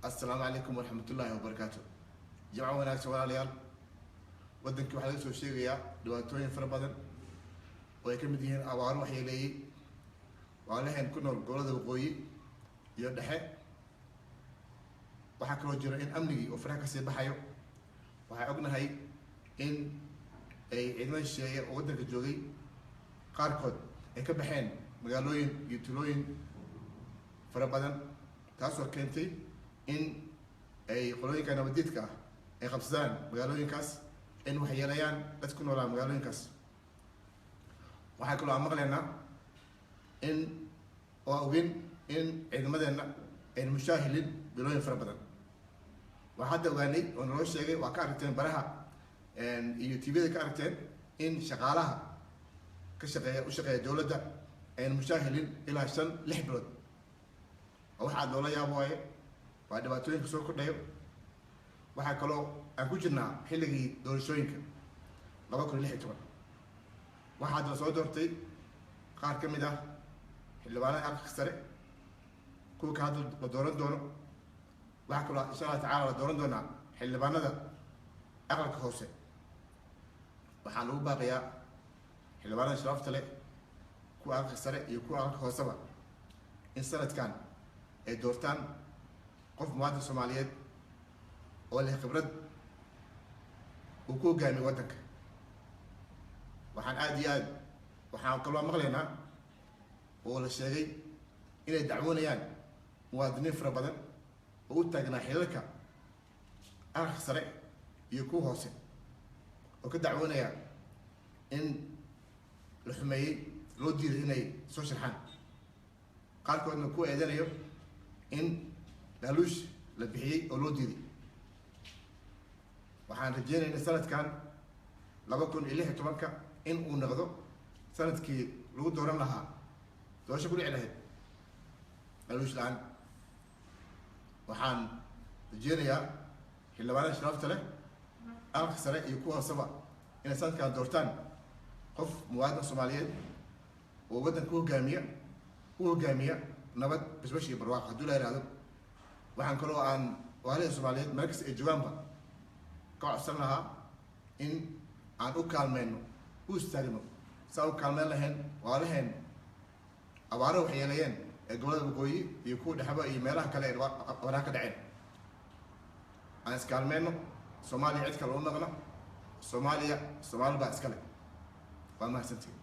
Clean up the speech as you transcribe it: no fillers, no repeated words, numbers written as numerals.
السلام عليكم ورحمة الله وبركاته. جماعة وناس والعيال ودنك waxaa laga soo sheegayaa dhibaatooyin fara badan oo ay ka mid yihiin abaaro waxyeeleeyay walaalahan ku nool gobolada waqooyi iyo dhexe. waxaa kaloo jira in amnigii oo faraha ka sii baxayo. waxaa ognahay in ay ciidamada shisheeye oo wadanka joogay qaarkood ay ka baxeen magaalooyin iyo tulooyin fara badan, taasoo keentay in ay qolooyinka nabadiidka ah ay qabsadaan magaalooyinkaas, in waxyeeleeyaan dadku ku noolaa magaalooyinkaas. waxaa kaloo aan maqlaynaa in oo ogin in ciidamadeena ay mushaahilin bilooyin fara badan. waxaa hadda ogaanay oo naloo sheegay, waa ka aragteen baraha iyo tvda ka aragteen in shaqaalaha ka shaqeeya u shaqeeya dowladda ayna mushaahilin ilaa 5-6 bilood. waxaa loola yaabo waaye, waa dhibaatooyinka soo kordhayo. waxaa kaloo aan ku jirnaa xilligii doorashooyinka 2016. waxaa hadda soo doortay qaar ka mid ah xildhibaanada aqalka sare, kuwa ka hadda la dooran doono. waxaa kaloo insha Allah tacaala la dooran doonaa xildhibaanada aqalka hoose. waxaa lagu baaqayaa xildhibaanada sharafta leh, kuwa aqalka sare iyo kuwa aqalka hooseba, in sanadkan ay doortaan qof muwaadin Soomaaliyeed oo leh khibrad uu ku hogaamiyo wadanka. waxaan kaloo maqlaynaa oo la sheegay inay dacwoonayaan muwaadiniin fara badan oo u taagnaa xilalka aqalka sare iyo kuwa hoose, oo ka dacwoonaya in la xumeeyey, loo diiday inay soo sharxaan. qaarkoodna ku eedanayo in laaluush la bixiyey oo loo diiday. waxaan rajeynaynaa sanadkan 2016 in uu noqdo sanadkii lagu dooran lahaa doorasho ku dhici lahayd laaluush la-aan. waxaan rajeynayaa xildhibaanada sharafta leh, aqalka sare iyo kuwa hooseba, inay sanadkan doortaan qof muwaadin Soomaaliyeed oo wadanka u hogaamiya nabad, bashbash iyo barwaaqo haddii la yiraahdo. waxaan kaloo aan waalida Soomaaliyeed meel kasta ay joogaanba ka codsan lahaa in aan u kaalmeyno, u istaagno saa u kaalmeyn lahayn walaalahayn abaaro waxyeeleeyeen ee gobolada waqooyi iyo kuwa dhexba iyo meelaha kale ee waraha ka dhaceen. aan iskaalmeyno. Soomaaliya cid kale u naqno. Soomaali baa iskale. waa mahadsantihiin.